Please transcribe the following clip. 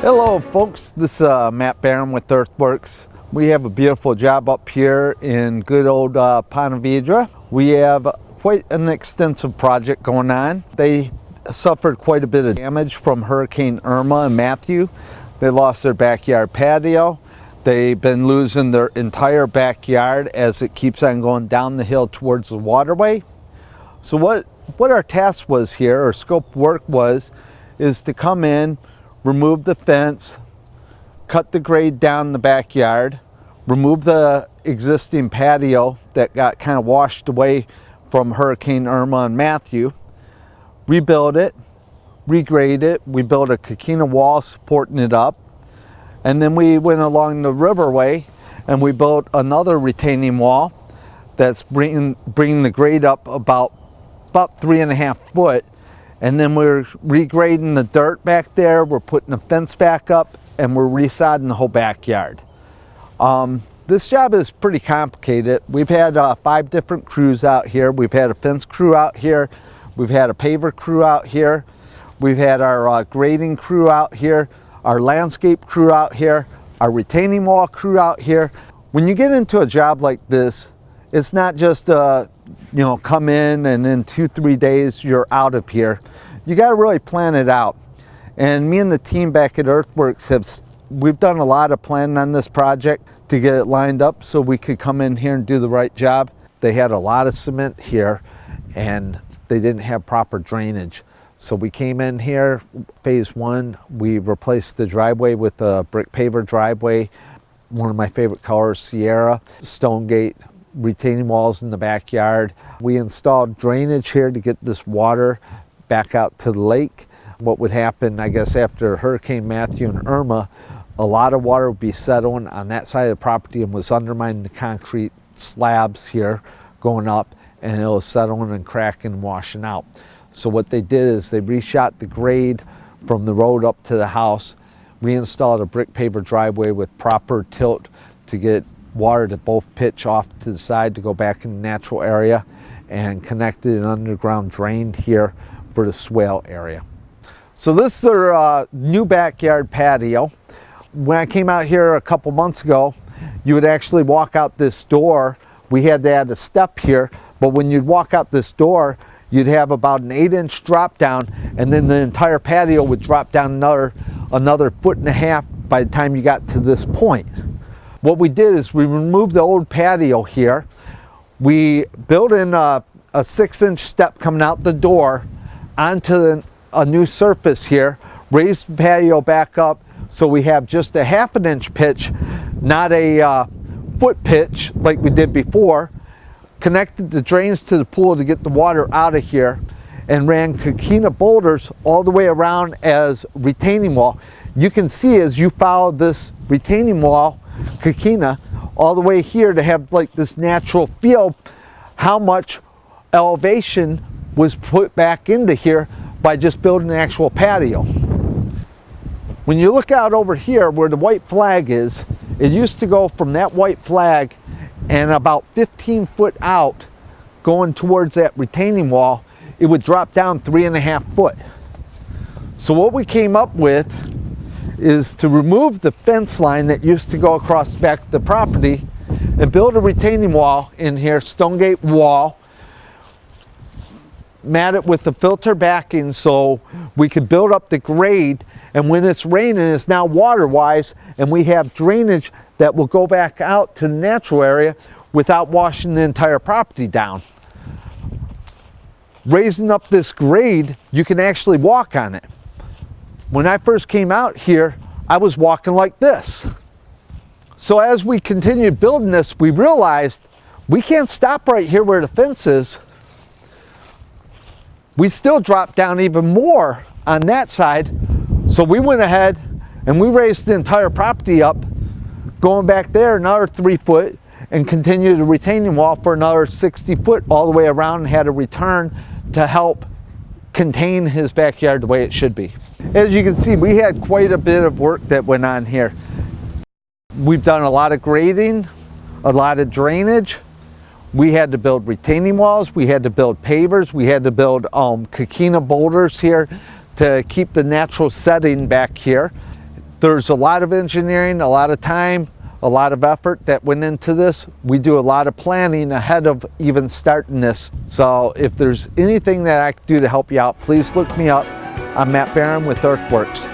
Hello folks, this is Matt Barron with Earthworks. We have a beautiful job up here in good old Ponte Vedra. We have quite an extensive project going on. They suffered quite a bit of damage from Hurricane Irma and Matthew. They lost their backyard patio. They've been losing their entire backyard as it keeps on going down the hill towards the waterway. So what our task was here, or scope work was, is to come in, remove the fence, cut the grade down the backyard, remove the existing patio that got kind of washed away from Hurricane Irma and Matthew, rebuild it, regrade it. We built a coquina wall supporting it up, and then we went along the riverway and we built another retaining wall that's bringing the grade up about 3.5 foot. And then we're regrading the dirt back there, we're putting the fence back up, and we're resodding the whole backyard. This job is pretty complicated. We've had 5 different crews out here. We've had a fence crew out here, we've had a paver crew out here, we've had our grading crew out here, our landscape crew out here, our retaining wall crew out here. When you get into a job like this, it's not just come in and in 2-3 days you're out of here. You got to really plan it out. And me and the team back at Earthworks we've done a lot of planning on this project to get it lined up so we could come in here and do the right job. They had a lot of cement here and they didn't have proper drainage. So we came in here, phase 1, we replaced the driveway with a brick paver driveway, one of my favorite colors, Sierra, Stonegate, retaining walls in the backyard. We installed drainage here to get this water back out to the lake. What would happen, I guess, after Hurricane Matthew and Irma, a lot of water would be settling on that side of the property and was undermining the concrete slabs here going up, and it was settling and cracking and washing out. So what they did is they reshot the grade from the road up to the house, reinstalled a brick paver driveway with proper tilt to get water to both pitch off to the side to go back in the natural area, and connected an underground drain here for the swale area. So this is their new backyard patio. When I came out here a couple months ago, you would actually walk out this door. We had to add a step here, but when you'd walk out this door, you'd have about an 8-inch drop down, and then the entire patio would drop down another 1.5 feet by the time you got to this point. What we did is we removed the old patio here. We built in a 6-inch step coming out the door onto a new surface here, raised the patio back up so we have just a 1/2 inch pitch, not a foot pitch like we did before, connected the drains to the pool to get the water out of here, and ran coquina boulders all the way around as retaining wall. You can see as you follow this retaining wall coquina all the way here to have like this natural feel how much elevation was put back into here by just building an actual patio. When you look out over here where the white flag is, it used to go from that white flag and about 15 foot out going towards that retaining wall, it would drop down 3.5 foot. So what we came up with is to remove the fence line that used to go across the back of the property and build a retaining wall in here, Stonegate wall, mat it with the filter backing so we could build up the grade, and when it's raining it's now water wise and we have drainage that will go back out to the natural area without washing the entire property down. Raising up this grade, you can actually walk on it. When I first came out here, I was walking like this. So as we continued building this, we realized we can't stop right here where the fence is. We still dropped down even more on that side. So we went ahead and we raised the entire property up, going back there another 3 foot, and continued the retaining wall for another 60 foot all the way around, and had a return to help contain his backyard the way it should be. As you can see, we had quite a bit of work that went on here. We've done a lot of grading, a lot of drainage. We had to build retaining walls, we had to build pavers, we had to build coquina boulders here to keep the natural setting back here. There's a lot of engineering, a lot of time, a lot of effort that went into this. We do a lot of planning ahead of even starting this. So if there's anything that I can do to help you out, please look me up. I'm Matt Barron with Earthworks.